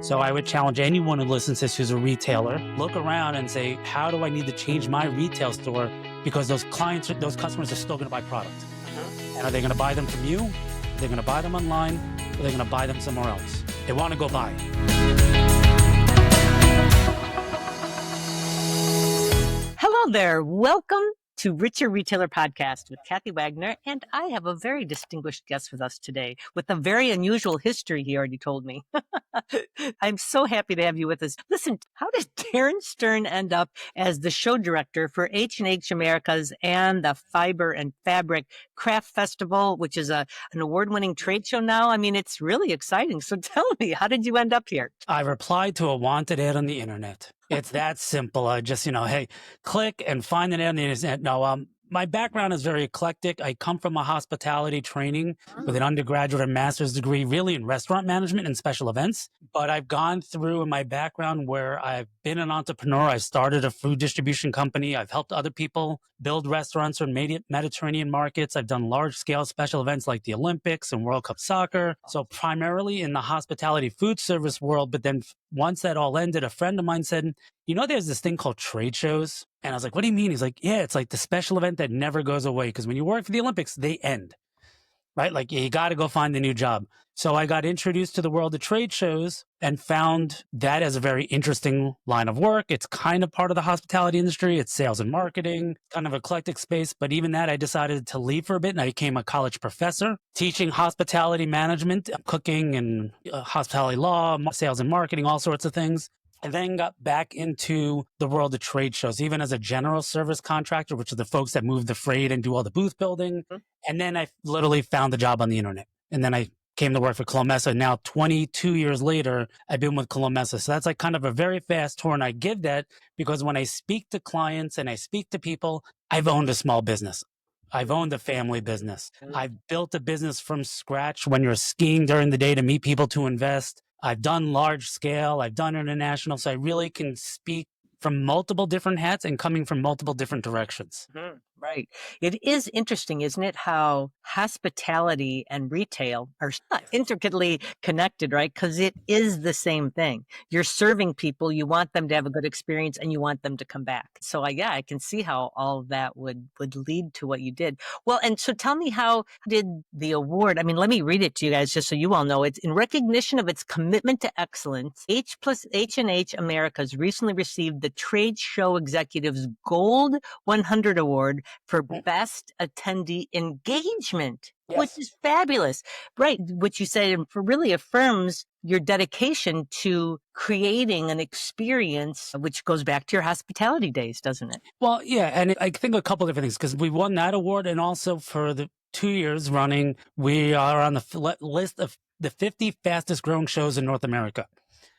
So I would challenge anyone who listens to this who's a retailer, look around and say, how do I need to change my retail store? Because those customers are still going to buy product. And are they going to buy them from you? Are they going to buy them online? Or are they going to buy them somewhere else? They want to go buy. Hello there. Welcome to Richer Retailer Podcast with Cathy Wagner. And I have a very distinguished guest with us today with a very unusual history, he already told me. I'm so happy to have you with us. Listen, how did Darrin Stern end up as the show director for H&H Americas and the Fiber and Fabric Craft Festival, which is an award-winning trade show now? I mean, it's really exciting. So tell me, how did you end up here? I replied to a wanted ad on the internet. It's that simple. I just, hey, click and find an ad on the internet. No, my background is very eclectic. I come from a hospitality training with an undergraduate and master's degree, really in restaurant management and special events. But I've gone through in my background where I've been an entrepreneur. I started a food distribution company. I've helped other people build restaurants in Mediterranean markets. I've done large scale special events like the Olympics and World Cup soccer. So primarily in the hospitality food service world. But then once that all ended, a friend of mine said, there's this thing called trade shows. And I was like, what do you mean? He's like, yeah, it's like the special event that never goes away. Because when you work for the Olympics, they end, right? Like you got to go find a new job. So I got introduced to the world of trade shows and found that as a very interesting line of work. It's kind of part of the hospitality industry. It's sales and marketing, kind of eclectic space. But even that, I decided to leave for a bit and I became a college professor teaching hospitality management, cooking and hospitality law, sales and marketing, all sorts of things. I then got back into the world of trade shows, even as a general service contractor, which are the folks that move the freight and do all the booth building. And then I literally found a job on the internet. And then I came to work for Colomesa. Now, 22 years later, I've been with Colomesa. So that's like kind of a very fast tour. And I give that because when I speak to clients and I speak to people, I've owned a small business. I've owned a family business. I've built a business from scratch when you're skiing during the day to meet people to invest. I've done large scale, I've done international, so I really can speak from multiple different hats and coming from multiple different directions. Right. It is interesting, isn't it, how hospitality and retail are intricately connected, right? Because it is the same thing. You're serving people, you want them to have a good experience, and you want them to come back. So, I can see how all of that would lead to what you did. Well, and so tell me, how did the award, let me read it to you guys just so you all know. It's in recognition of its commitment to excellence. H&H Americas recently received the Trade Show Executives Gold 100 Award for best attendee engagement, which is fabulous, right? Which you said really affirms your dedication to creating an experience, which goes back to your hospitality days, doesn't it? Well, yeah. And I think a couple different things because we won that award. And also for the 2 years running, we are on the list of the 50 fastest growing shows in North America.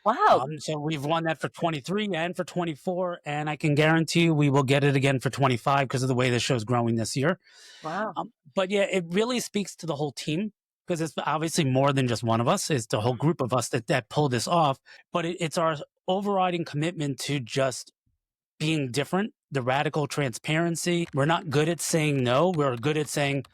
Wow. So we've won that for 23 and for 24, and I can guarantee you we will get it again for 25 because of the way the show's growing this year. Wow. But yeah, it really speaks to the whole team because it's obviously more than just one of us. It's the whole group of us that pulled this off. But it's our overriding commitment to just being different, the radical transparency. We're not good at saying no. We're good at saying,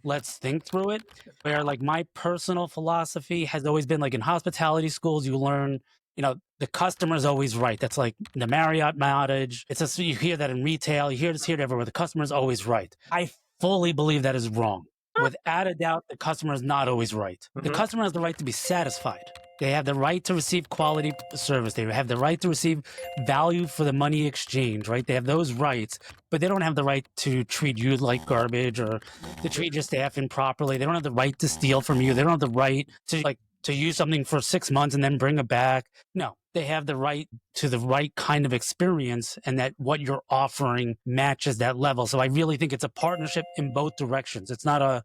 let's think through it. Where like my personal philosophy has always been like in hospitality schools, you learn, the customer's always right. That's like the Marriott adage. It's just, you hear that in retail, you hear this here everywhere. The customer's always right. I fully believe that is wrong. Without a doubt, the customer is not always right. The customer has the right to be satisfied. They have the right to receive quality service. They have the right to receive value for the money exchange, right? They have those rights, but they don't have the right to treat you like garbage or to treat your staff improperly. They don't have the right to steal from you. They don't have the right to use something for 6 months and then bring it back. No, they have the right to the right kind of experience and that what you're offering matches that level. So I really think it's a partnership in both directions. It's not a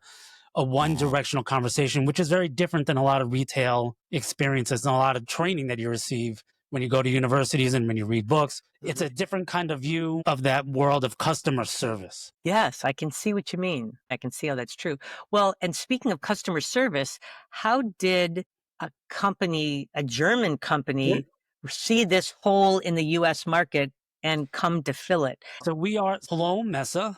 one-directional conversation, which is very different than a lot of retail experiences and a lot of training that you receive when you go to universities and when you read books. It's a different kind of view of that world of customer service. Yes, I can see what you mean. I can see how that's true. Well, and speaking of customer service, how did a German company, see this hole in the U.S. market and come to fill it? So we are Colomesa,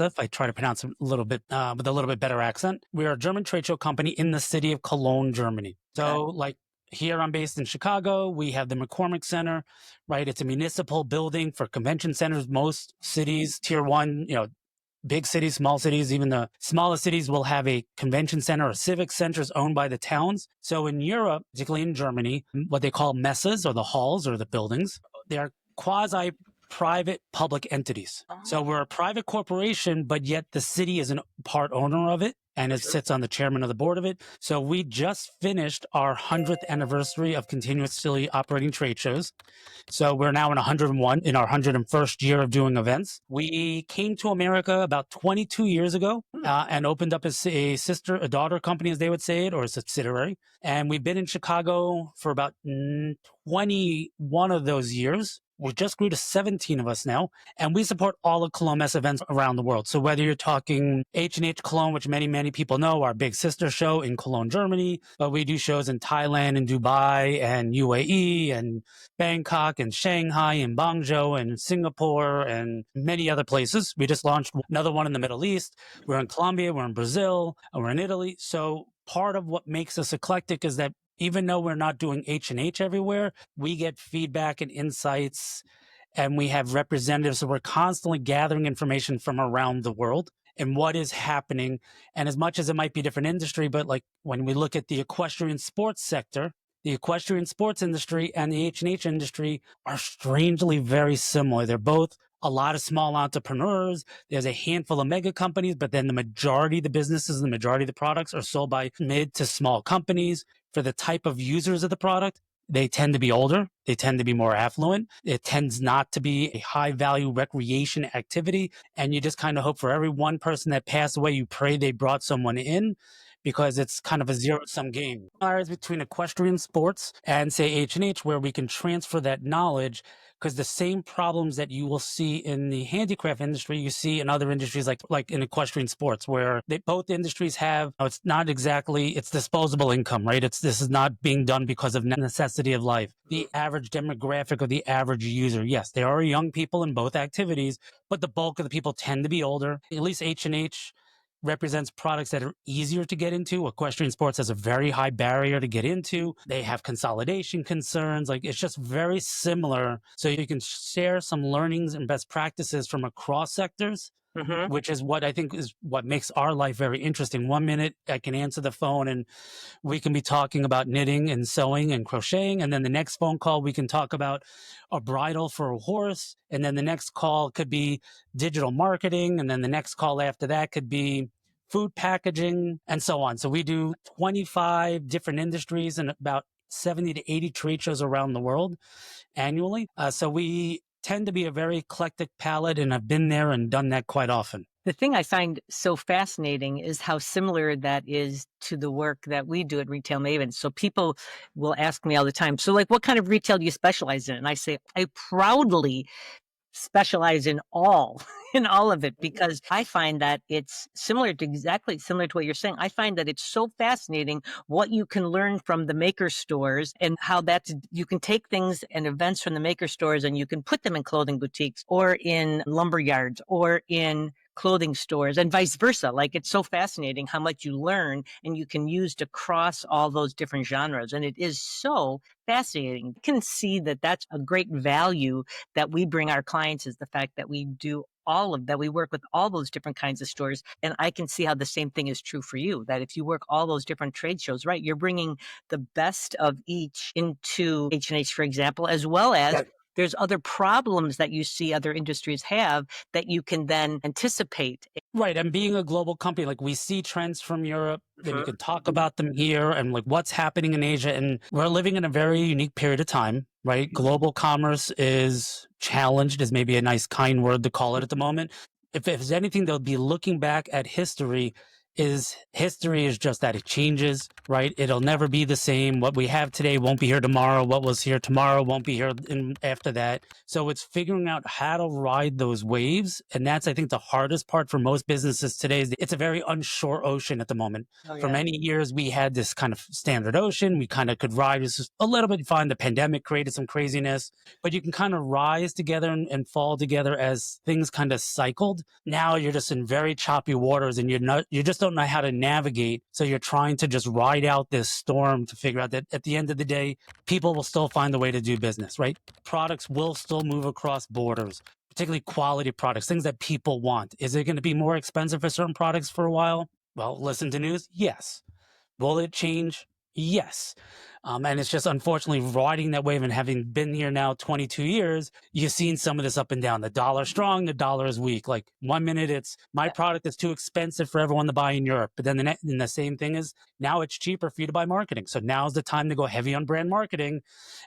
if I try to pronounce it a little bit with a little bit better accent. We are a German trade show company in the city of Cologne, Germany. So like here I'm based in Chicago. We have the McCormick Center, right? It's a municipal building for convention centers. Most cities, tier one, big cities, small cities, even the smallest cities will have a convention center or civic centers owned by the towns. So in Europe, particularly in Germany, what they call messes or the halls or the buildings, they're quasi private public entities. So we're a private corporation, but yet the city is a part owner of it and it sits on the chairman of the board of it. So we just finished our 100th anniversary of continuously operating trade shows. So we're now in 101 in our 101st year of doing events. We came to America about 22 years ago and opened up a daughter company, as they would say it, or a subsidiary. And we've been in Chicago for about 21 of those years. We just grew to 17 of us now, and we support all of Cologne Mess events around the world. So whether you're talking H&H Cologne, which many people know, our big sister show in Cologne, Germany, but we do shows in Thailand and Dubai and UAE and Bangkok and Shanghai and Guangzhou and Singapore and many other places. We just launched another one in the Middle East. We're in Colombia, we're in Brazil, and we're in Italy. So part of what makes us eclectic is that even though we're not doing H&H everywhere, we get feedback and insights, and we have representatives. So we're constantly gathering information from around the world and what is happening. And as much as it might be different industry, but like when we look at the equestrian sports sector, the equestrian sports industry and the H&H industry are strangely very similar. They're both a lot of small entrepreneurs. There's a handful of mega companies, but then the majority of the businesses, the majority of the products are sold by mid to small companies. For the type of users of the product, they tend to be older. They tend to be more affluent. It tends not to be a high value recreation activity. And you just kind of hope for every one person that passed away, you pray they brought someone in, because it's kind of a zero-sum game. Ours between equestrian sports and say H&H, where we can transfer that knowledge, because the same problems that you will see in the handicraft industry, you see in other industries like in equestrian sports, where both industries have, it's not exactly, it's disposable income, right? This is not being done because of necessity of life. The average demographic of the average user, yes, there are young people in both activities, but the bulk of the people tend to be older. At least H&H represents products that are easier to get into. Equestrian sports has a very high barrier to get into. They have consolidation concerns. Like, it's just very similar. So you can share some learnings and best practices from across sectors, which is what I think is what makes our life very interesting. 1 minute I can answer the phone and we can be talking about knitting and sewing and crocheting. And then the next phone call, we can talk about a bridle for a horse. And then the next call could be digital marketing. And then the next call after that could be food packaging and so on. So we do 25 different industries and about 70 to 80 trade shows around the world annually. So we tend to be a very eclectic palette, and I've been there and done that quite often. The thing I find so fascinating is how similar that is to the work that we do at Retail Mavens. So people will ask me all the time, so like, what kind of retail do you specialize in? And I say, I proudly specialize in all of it, because I find that it's exactly similar to what you're saying. I find that it's so fascinating what you can learn from the maker stores, and how you can take things and events from the maker stores and you can put them in clothing boutiques or in lumber yards or in clothing stores and vice versa. Like, it's so fascinating how much you learn and you can use to cross all those different genres. And it is so fascinating. You can see that that's a great value that we bring our clients, is the fact that we do we work with all those different kinds of stores. And I can see how the same thing is true for you, that if you work all those different trade shows, right, you're bringing the best of each into H&H, for example, as well as there's other problems that you see other industries have that you can then anticipate. Right. And being a global company, like, we see trends from Europe, then you can talk about them here and like what's happening in Asia. And we're living in a very unique period of time, right? Global commerce is challenged, is maybe a nice, kind word to call it at the moment. If there's anything, they'll be looking back at history is just that it changes, right? It'll never be the same. What we have today won't be here tomorrow. What was here tomorrow won't be here after that. So it's figuring out how to ride those waves. And that's, I think, the hardest part for most businesses today. Is it's a very unsure ocean at the moment. For many years, we had this kind of standard ocean. We kind of could ride just a little bit fine. The pandemic created some craziness, but you can kind of rise together and fall together as things kind of cycled. Now you're just in very choppy waters, and you just don't don't know how to navigate. So you're trying to just ride out this storm to figure out that at the end of the day, people will still find a way to do business, right? Products will still move across borders, particularly quality products, things that people want. Is it going to be more expensive for certain products for a while? Well, listen to news. Yes. Will it change? Yes. And it's just unfortunately riding that wave, and having been here now 22 years, you've seen some of this up and down. The dollar strong, the dollar is weak. Like 1 minute it's my product is too expensive for everyone to buy in Europe. But then the same thing is now it's cheaper for you to buy marketing. So now's the time to go heavy on brand marketing.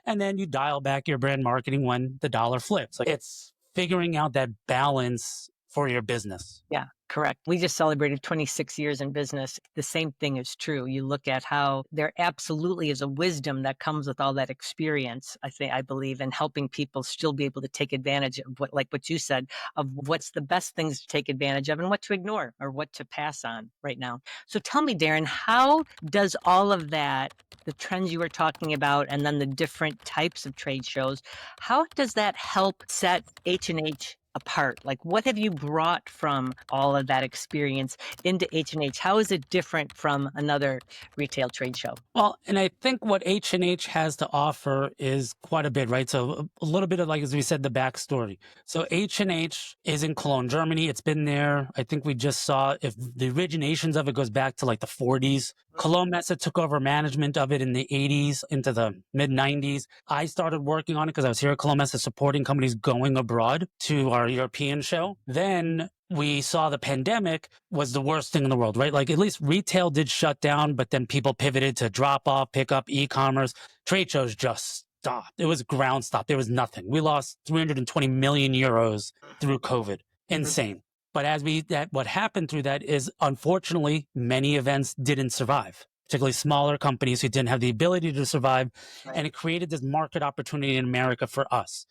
And then you dial back your brand marketing when the dollar flips. Like it's figuring out that balance for your business. Yeah, correct. We just celebrated 26 years in business. The same thing is true. You look at how there absolutely is a wisdom that comes with all that experience, I believe, in helping people still be able to take advantage of what you said, of what's the best things to take advantage of and what to ignore or what to pass on right now. So tell me, Darrin, how does all of that, the trends you were talking about, and then the different types of trade shows, how does that help set H&H apart? Like, what have you brought from all of that experience into H&H? How is it different from another retail trade show? Well, and I think what H&H has to offer is quite a bit, right? So a little bit of, like, as we said, the backstory. So H&H is in Cologne, Germany. It's been there. I think we just saw, if the originations of it goes back to like the 40s. Cologne Messe took over management of it in the 80s into the mid 90s. I started working on it because I was here at Cologne Messe supporting companies going abroad to our European show. Then we saw the pandemic was the worst thing in the world, right? Like at least retail did shut down, but then people pivoted to drop off, pick up, e-commerce. Trade shows just stopped. It was ground stop. There was nothing. We lost 320 million euros through COVID. Insane. But what happened through that is, unfortunately, many events didn't survive, particularly smaller companies who didn't have the ability to survive. Right. And it created this market opportunity in America for us.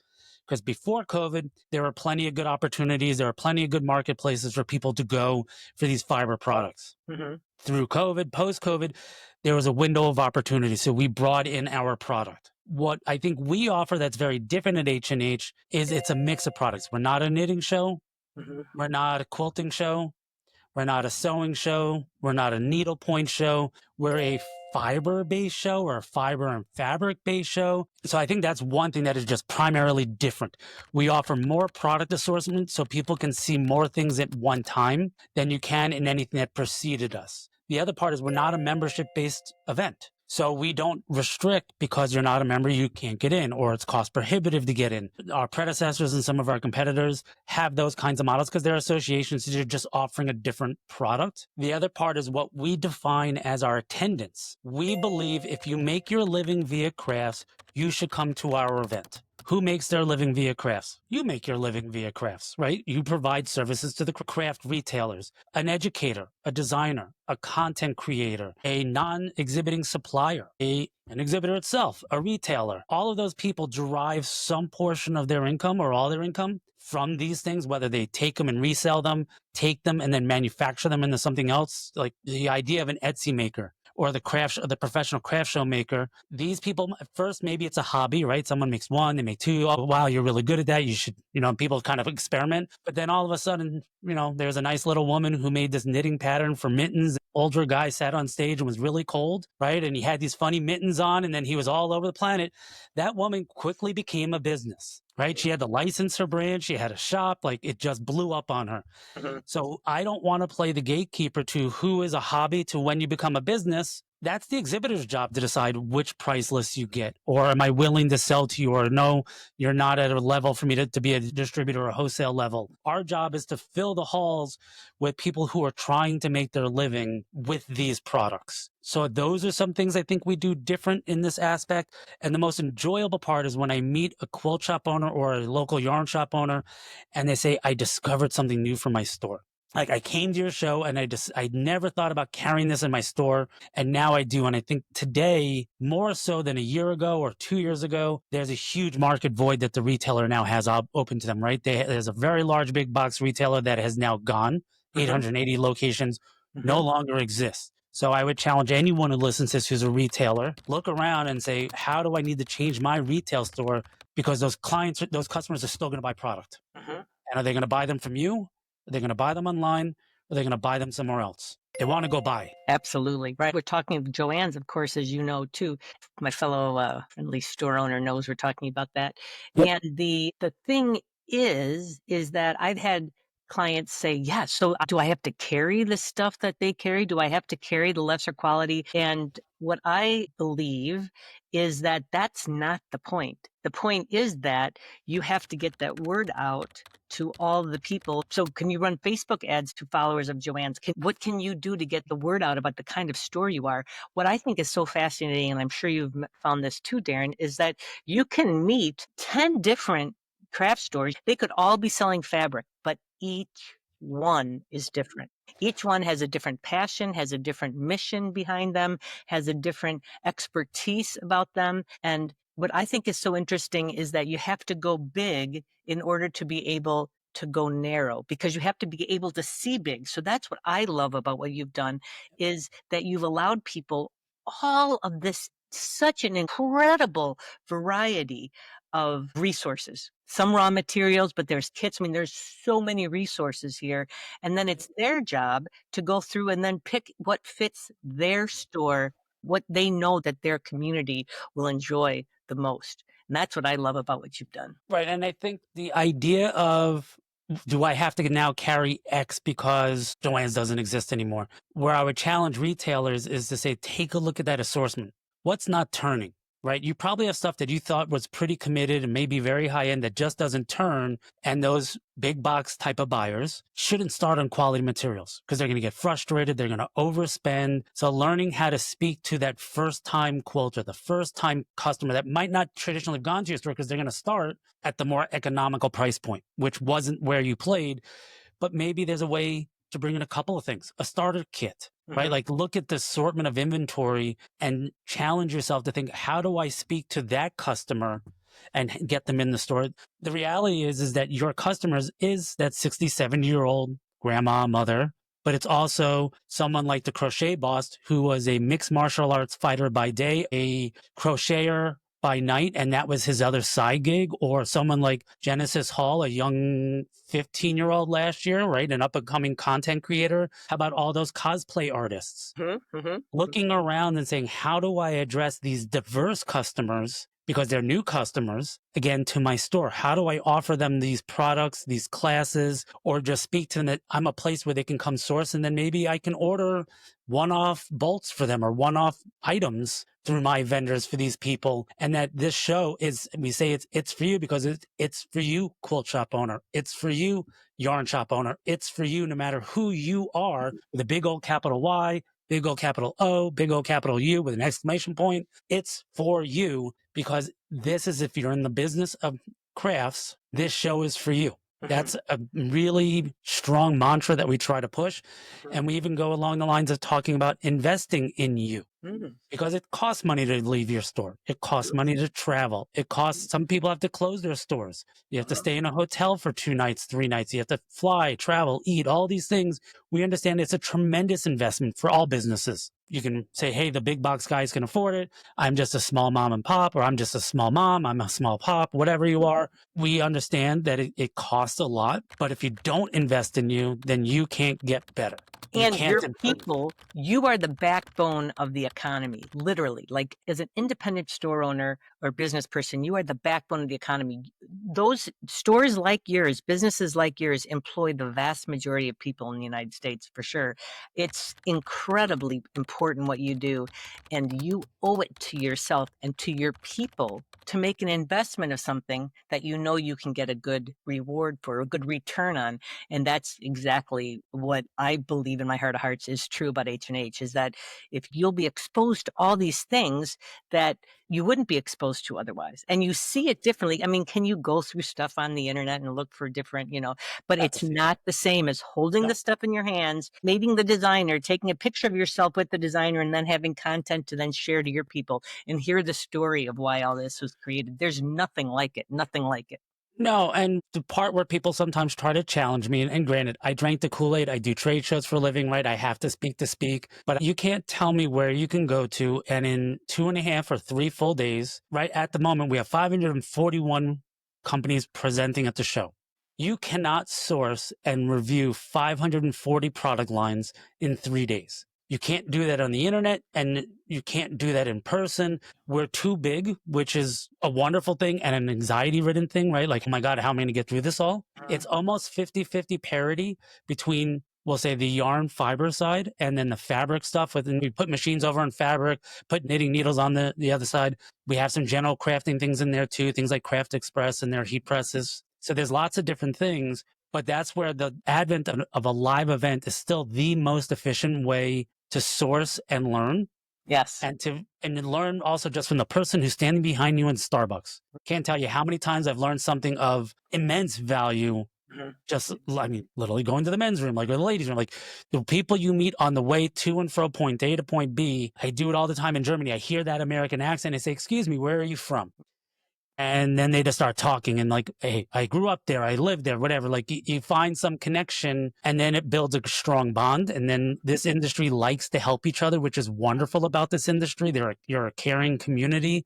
Because before COVID, there were plenty of good opportunities. There were plenty of good marketplaces for people to go for these fiber products. Through COVID, post-COVID, there was a window of opportunity. So we brought in our product. What I think we offer that's very different at H&H is it's a mix of products. We're not a knitting show. We're not a quilting show. We're not a sewing show. We're not a needlepoint show. We're a fiber-based show, or a fiber and fabric-based show. So I think that's one thing that is just primarily different. We offer more product assortment so people can see more things at one time than you can in anything that preceded us. The other part is we're not a membership-based event. So we don't restrict because you're not a member, you can't get in, or it's cost prohibitive to get in. Our predecessors and some of our competitors have those kinds of models because they're associations that are just offering a different product. The other part is what we define as our attendance. We believe if you make your living via crafts, you should come to our event. Who makes their living via crafts? You make your living via crafts, right? You provide services to the craft retailers, an educator, a designer, a content creator, a non-exhibiting supplier, an exhibitor itself, a retailer. All of those people derive some portion of their income or all their income from these things, whether they take them and resell them, take them and then manufacture them into something else, like the idea of an Etsy maker. Or the professional craft show maker. These people, at first, maybe it's a hobby, right? Someone makes one, they make two. Oh, wow, you're really good at that. You should, people kind of experiment. But then all of a sudden, there's a nice little woman who made this knitting pattern for mittens. Older guy sat on stage and was really cold, right? And he had these funny mittens on, and then he was all over the planet. That woman quickly became a business, right? She had to license her brand. She had a shop. Like, it just blew up on her. So I don't want to play the gatekeeper to who is a hobby to when you become a business. That's the exhibitor's job to decide which price list you get. Or am I willing to sell to you? Or no, you're not at a level for me to be a distributor or wholesale level. Our job is to fill the halls with people who are trying to make their living with these products. So those are some things I think we do different in this aspect. And the most enjoyable part is when I meet a quilt shop owner or a local yarn shop owner and they say, I discovered something new for my store. Like, I came to your show and I never thought about carrying this in my store, and now I do. And I think today, more so than a year ago or 2 years ago, there's a huge market void that the retailer now has open to them, right? There's a very large big box retailer that has now gone. 880 locations no longer exist. So I would challenge anyone who listens to this who's a retailer, look around and say, how do I need to change my retail store? Because those customers are still going to buy product. And are they going to buy them from you? Are they going to buy them online? Or are they going to buy them somewhere else? They want to go buy. Absolutely. Right. We're talking of Joann's, of course, as you know, too. My fellow friendly store owner knows we're talking about that. Yep. And the thing is that I've had clients say, yeah, so do I have to carry the stuff that they carry? Do I have to carry the lesser quality? And what I believe is that that's not the point. The point is that you have to get that word out to all the people. So can you run Facebook ads to followers of Joann's? What can you do to get the word out about the kind of store you are? What I think is so fascinating, and I'm sure you've found this too, Darrin, is that you can meet 10 different craft stores. They could all be selling fabric, but each one is different. Each one has a different passion, has a different mission behind them, has a different expertise about them. And what I think is so interesting is that you have to go big in order to be able to go narrow, because you have to be able to see big. So that's what I love about what you've done, is that you've allowed people all of this, such an incredible variety of resources, some raw materials, but there's kits. I mean, there's so many resources here. And then it's their job to go through and then pick what fits their store, what they know that their community will enjoy the most. And that's what I love about what you've done. Right. And I think the idea of, do I have to now carry X because Joann's doesn't exist anymore? Where I would challenge retailers is to say, take a look at that assortment. What's not turning, right? You probably have stuff that you thought was pretty committed and maybe very high end that just doesn't turn. And those big box type of buyers shouldn't start on quality materials because they're going to get frustrated. They're going to overspend. So learning how to speak to that first time quilter, the first time customer that might not traditionally have gone to your store because they're going to start at the more economical price point, which wasn't where you played. But maybe there's a way to bring in a couple of things, a starter kit, right? Like look at the assortment of inventory and challenge yourself to think, how do I speak to that customer and get them in the store? The reality is that your customers is that 67-year-old grandma, mother, but it's also someone like the crochet boss who was a mixed martial arts fighter by day, a crocheter by night, and that was his other side gig, or someone like Genesis Hall, a young 15-year-old last year, right? An up-and-coming content creator. How about all those cosplay artists? Looking around and saying, how do I address these diverse customers? Because they're new customers, again, to my store. How do I offer them these products, these classes, or just speak to them that I'm a place where they can come source, and then maybe I can order one-off bolts for them or one-off items through my vendors for these people. And that this show is, we say it's for you because it's for you, quilt shop owner. It's for you, yarn shop owner. It's for you, no matter who you are, with a big old capital Y, big old capital O, big old capital U with an exclamation point. It's for you because this is, if you're in the business of crafts, this show is for you. That's a really strong mantra that we try to push. And we even go along the lines of talking about investing in you. Because it costs money to leave your store. It costs money to travel. It costs, some people have to close their stores. You have to stay in a hotel for 2 nights, 3 nights. You have to fly, travel, eat, all these things. We understand it's a tremendous investment for all businesses. You can say, hey, the big box guys can afford it. I'm just a small mom and pop, or I'm just a small mom. I'm a small pop, whatever you are. We understand that it costs a lot, but if you don't invest in you, then you can't get better. And your people, you are the backbone of the economy, literally. Like as an independent store owner or business person, you are the backbone of the economy. Those stores like yours, businesses like yours, employ the vast majority of people in the United States, for sure. It's incredibly important what you do, and you owe it to yourself and to your people to make an investment of something that you know you can get a good reward for, a good return on. And that's exactly what I believe in my heart of hearts is true about H&H, is that if you'll be exposed to all these things that you wouldn't be exposed to otherwise, and you see it differently. I mean, can you go through stuff on the internet and look for different, but it's not the same as holding the stuff in your hands, meeting the designer, taking a picture of yourself with the designer, and then having content to then share to your people and hear the story of why all this was created. There's nothing like it, nothing like it. No, and the part where people sometimes try to challenge me, and granted, I drank the Kool-Aid, I do trade shows for a living, right? I have to speak, but you can't tell me where you can go to, and in 2.5 or 3 full days, right at the moment, we have 541 companies presenting at the show. You cannot source and review 540 product lines in 3 days. You can't do that on the internet, and you can't do that in person. We're too big, which is a wonderful thing and an anxiety ridden thing, right? Like, oh my God, how am I going to get through this all? It's almost 50-50 parity between, we'll say, the yarn fiber side and then the fabric stuff. And we put machines over on fabric, put knitting needles on the other side. We have some general crafting things in there too, things like Craft Express and their heat presses. So there's lots of different things, but that's where the advent of a live event is still the most efficient way to source and learn. Yes. And to learn also just from the person who's standing behind you in Starbucks. Can't tell you how many times I've learned something of immense value. Just, I mean, literally going to the men's room, like, or the ladies' room, like the people you meet on the way to and from point A to point B. I do it all the time in Germany. I hear that American accent. I say, "Excuse me, where are you from?" And then they just start talking and like, "Hey, I grew up there. I lived there," whatever. Like you find some connection and then it builds a strong bond. And then this industry likes to help each other, which is wonderful about this industry. You're a caring community,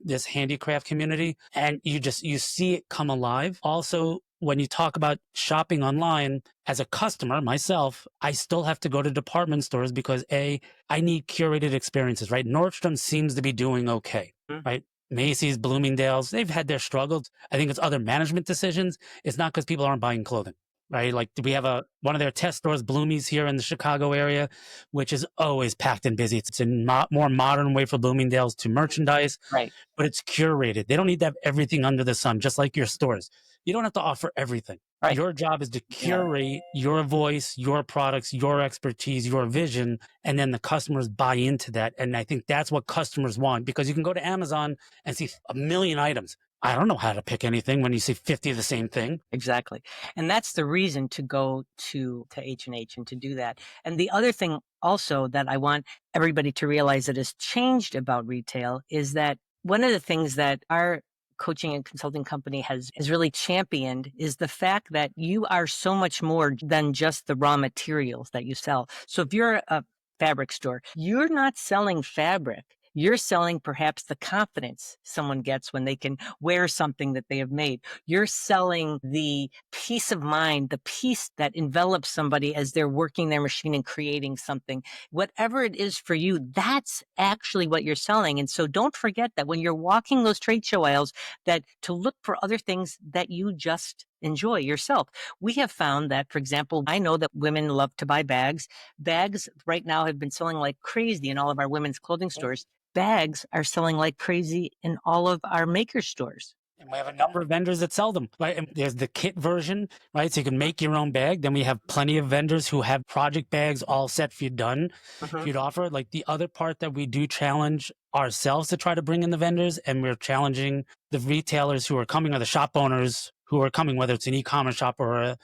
this handicraft community, and you see it come alive. Also, when you talk about shopping online, as a customer myself, I still have to go to department stores because I need curated experiences, right? Nordstrom seems to be doing okay, right? Macy's, Bloomingdale's, they've had their struggles. I think it's other management decisions. It's not because people aren't buying clothing, right? Like we have one of their test stores, Bloomie's, here in the Chicago area, which is always packed and busy. It's a more modern way for Bloomingdale's to merchandise, Right. but it's curated. They don't need to have everything under the sun, just like your stores. You don't have to offer everything. Right. Your job is to curate your voice, your products, your expertise, your vision, and then the customers buy into that. And I think that's what customers want, because you can go to Amazon and see a million items. I don't know how to pick anything when you see 50 of the same thing. Exactly. And that's the reason to go to H&H and to do that. And the other thing also that I want everybody to realize that has changed about retail is that one of the things that our coaching and consulting company has really championed is the fact that you are so much more than just the raw materials that you sell. So if you're a fabric store, you're not selling fabric. You're selling perhaps the confidence someone gets when they can wear something that they have made. You're selling the peace of mind, the peace that envelops somebody as they're working their machine and creating something. Whatever it is for you, that's actually what you're selling. And so don't forget that when you're walking those trade show aisles, that to look for other things that you just enjoy yourself. We have found that, for example, I know that women love to buy bags. Bags right now have been selling like crazy in all of our women's clothing stores. Bags are selling like crazy in all of our maker stores. And we have a number of vendors that sell them, right? And there's the kit version, right? So you can make your own bag. Then we have plenty of vendors who have project bags all set for you done, for you to offer. Like the other part that we do challenge ourselves to try to bring in the vendors, and we're challenging the retailers who are coming, or the shop owners who are coming, whether it's an e-commerce shop or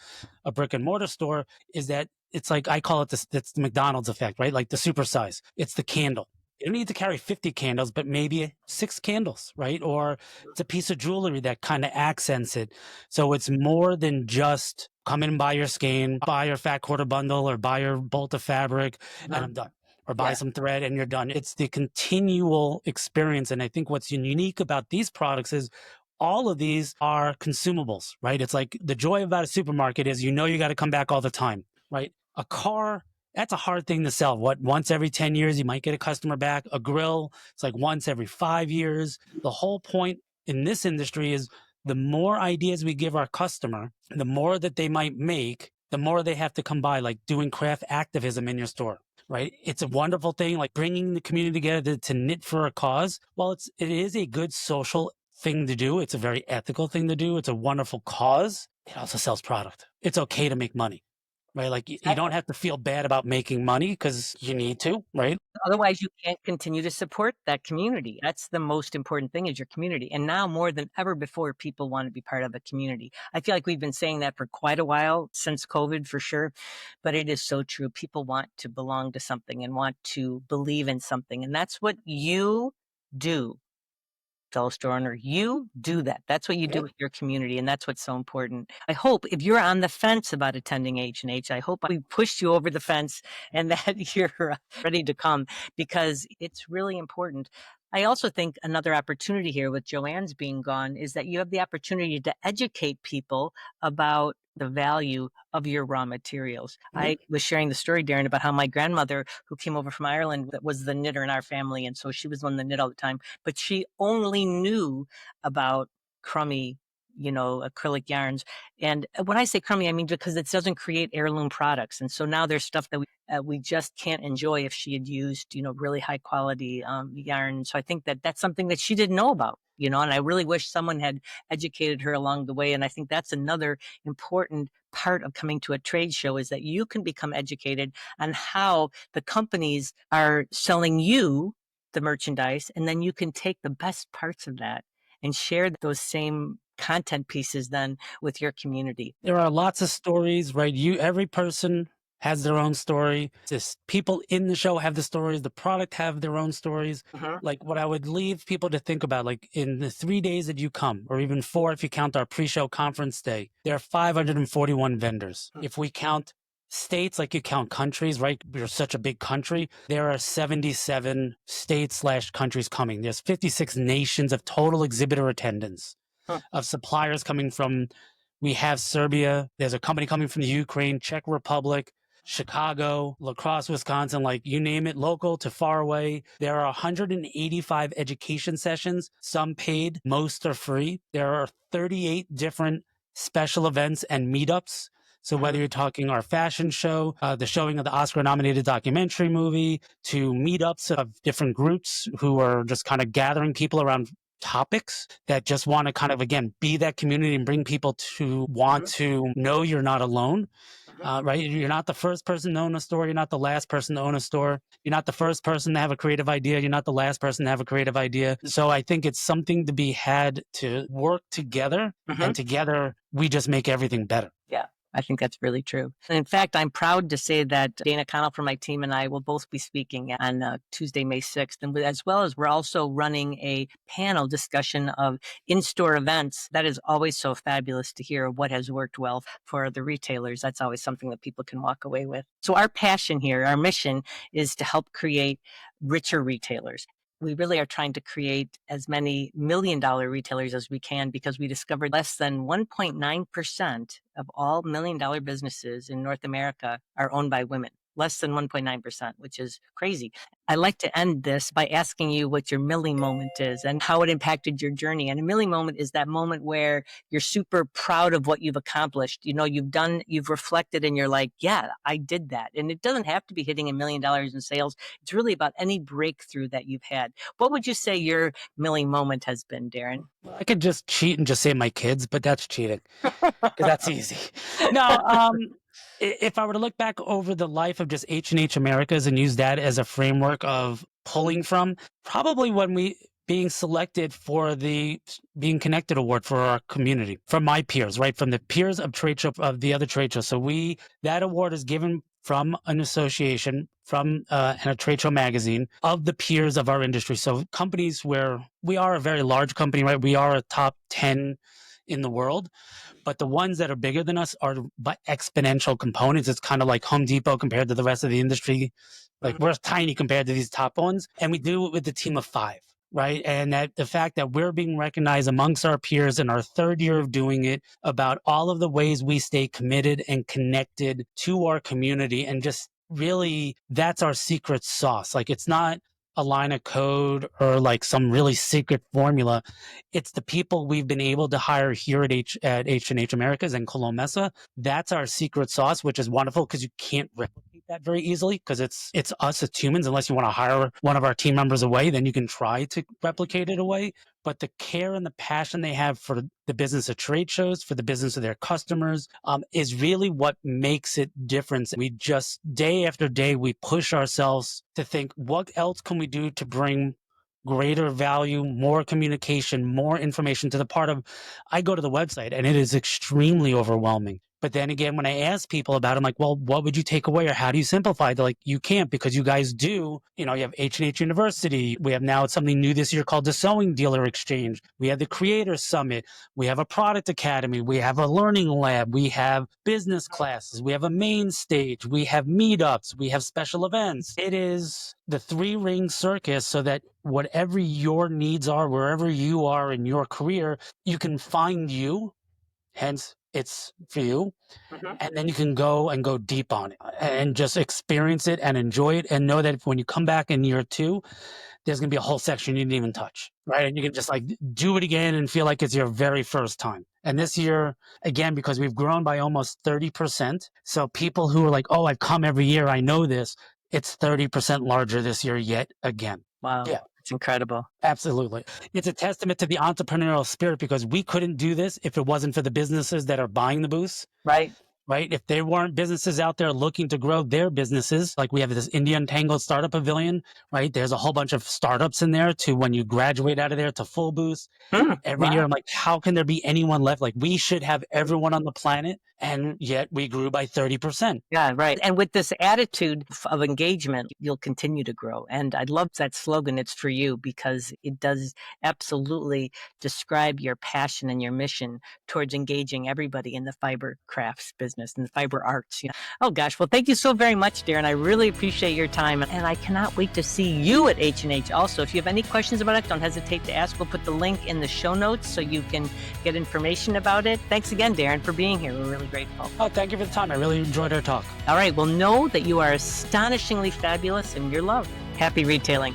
a brick and mortar store, is that it's like, I call it it's the McDonald's effect, right? Like the supersize. It's the candle. You don't need to carry 50 candles, but maybe 6 candles, right? Or it's a piece of jewelry that kind of accents it. So it's more than just come in and buy your skein, buy your fat quarter bundle, or buy your bolt of fabric, and I'm done. Or buy some thread and you're done. It's the continual experience. And I think what's unique about these products is all of these are consumables, right? It's like the joy about a supermarket is, you got to come back all the time, right? A car, that's a hard thing to sell. Once every 10 years, you might get a customer back. A grill, it's like once every 5 years. The whole point in this industry is the more ideas we give our customer, the more that they might make, the more they have to come by, like doing craft activism in your store, right? It's a wonderful thing, like bringing the community together to knit for a cause. Well, it is a good social thing to do. It's a very ethical thing to do. It's a wonderful cause. It also sells product. It's okay to make money. Right? Like you don't have to feel bad about making money because you need to, right? Otherwise, you can't continue to support that community. That's the most important thing, is your community. And now more than ever before, people want to be part of a community. I feel like we've been saying that for quite a while, since COVID for sure, but it is so true. People want to belong to something and want to believe in something. And that's what you do, fellow store owner. You do that. That's what you do with your community, and that's what's so important. I hope if you're on the fence about attending H&H, I hope we pushed you over the fence and that you're ready to come, because it's really important. I also think another opportunity here with Joanne's being gone is that you have the opportunity to educate people about the value of your raw materials. I was sharing the story, Darrin, about how my grandmother, who came over from Ireland, that was the knitter in our family, and so she was one that knit all the time, but she only knew about crummy, acrylic yarns. And when I say crummy, I mean because it doesn't create heirloom products. And so now there's stuff that we just can't enjoy if she had used, really high quality yarn. So I think that that's something that she didn't know about, and I really wish someone had educated her along the way. And I think that's another important part of coming to a trade show is that you can become educated on how the companies are selling you the merchandise. And then you can take the best parts of that and share those same content pieces then with your community. There are lots of stories, right? Every person has their own story. Just people in the show have the stories. The product have their own stories. Like what I would leave people to think about, like in the 3 days that you come, or even 4 if you count our pre-show conference day, there are 541 vendors. If we count states, like you count countries, right? We're such a big country. There are 77 states/countries coming. There's 56 nations of total exhibitor attendance, of suppliers coming from. We have Serbia. There's a company coming from the Ukraine, Czech Republic, Chicago, La Crosse, Wisconsin, like you name it, local to far away. There are 185 education sessions, some paid, most are free. There are 38 different special events and meetups. So whether you're talking our fashion show, the showing of the Oscar-nominated documentary movie, to meetups of different groups who are just kind of gathering people around topics that just want to kind of, again, be that community and bring people to want to know you're not alone. Right? You're not the first person to own a store. You're not the last person to own a store. You're not the first person to have a creative idea. You're not the last person to have a creative idea. So I think it's something to be had to work together, and together we just make everything better. Yeah. I think that's really true. And in fact, I'm proud to say that Dana Connell from my team and I will both be speaking on Tuesday, May 6th. And as well as we're also running a panel discussion of in-store events. That is always so fabulous to hear what has worked well for the retailers. That's always something that people can walk away with. So our passion here, our mission is to help create richer retailers. We really are trying to create as many million-dollar retailers as we can because we discovered less than 1.9% of all million-dollar businesses in North America are owned by women. Less than 1.9%, which is crazy. I like to end this by asking you what your Millie moment is and how it impacted your journey. And a Millie moment is that moment where you're super proud of what you've accomplished. You've reflected and you're like, yeah, I did that. And it doesn't have to be hitting $1 million in sales. It's really about any breakthrough that you've had. What would you say your Millie moment has been, Darrin? I could just cheat and just say my kids, but that's cheating because that's easy. No, if I were to look back over the life of just H&H Americas and use that as a framework of pulling from, probably when we being selected for the Being Connected Award for our community, from my peers, right? From the peers of trade show, of the other trade shows. So that award is given from an association, from and a trade show magazine of the peers of our industry. So companies where we are a very large company, right? We are a top 10 in the world. But the ones that are bigger than us are by exponential components. It's kind of like Home Depot compared to the rest of the industry. Like we're tiny compared to these top ones. And we do it with a team of 5, right? And that the fact that we're being recognized amongst our peers in our 3rd year of doing it about all of the ways we stay committed and connected to our community. And just really, that's our secret sauce. Like it's not a line of code or like some really secret formula. It's the people we've been able to hire here at H&H Americas and Cologne Messa. That's our secret sauce, which is wonderful because you can't replicate that very easily because it's us as humans. Unless you want to hire one of our team members away, then you can try to replicate it away. But the care and the passion they have for the business of trade shows, for the business of their customers, is really what makes it different. We just, day after day, we push ourselves to think, what else can we do to bring greater value, more communication, more information to the part of, I go to the website and it is extremely overwhelming. But then again, when I ask people about it, I'm like, well, what would you take away or how do you simplify? They're like, you can't, because you guys do, you have H&H University. We have now something new this year called the Sewing Dealer Exchange. We have the Creator Summit. We have a Product Academy. We have a Learning Lab. We have business classes. We have a main stage. We have meetups. We have special events. It is the three-ring circus, so that whatever your needs are, wherever you are in your career, you can find you. Hence, it's for you. And then you can go deep on it and just experience it and enjoy it, and know that when you come back in year 2, there's going to be a whole section you didn't even touch, right? And you can just like do it again and feel like it's your very first time. And this year, again, because we've grown by almost 30%. So people who are like, oh, I've come every year, I know this. It's 30% larger this year yet again. Wow. Yeah. It's incredible. Absolutely. It's a testament to the entrepreneurial spirit, because we couldn't do this if it wasn't for the businesses that are buying the booths. Right. Right? If there weren't businesses out there looking to grow their businesses, like we have this India Untangled Startup Pavilion, right? There's a whole bunch of startups in there to when you graduate out of there to full booths. Every year, I'm like, how can there be anyone left? Like, we should have everyone on the planet, and yet we grew by 30%. Yeah, right. And with this attitude of engagement, you'll continue to grow. And I love that slogan, "It's for you," because it does absolutely describe your passion and your mission towards engaging everybody in the fiber crafts business and the fiber arts. Oh gosh, well, thank you so very much, Darrin. I really appreciate your time, and I cannot wait to see you at H&H. Also, if you have any questions about it, don't hesitate to ask. We'll put the link in the show notes so you can get information about it. Thanks again, Darrin, for being here. We're really grateful. Oh, thank you for the time. I really enjoyed our talk. All right, well, know that you are astonishingly fabulous and you're loved. Happy retailing.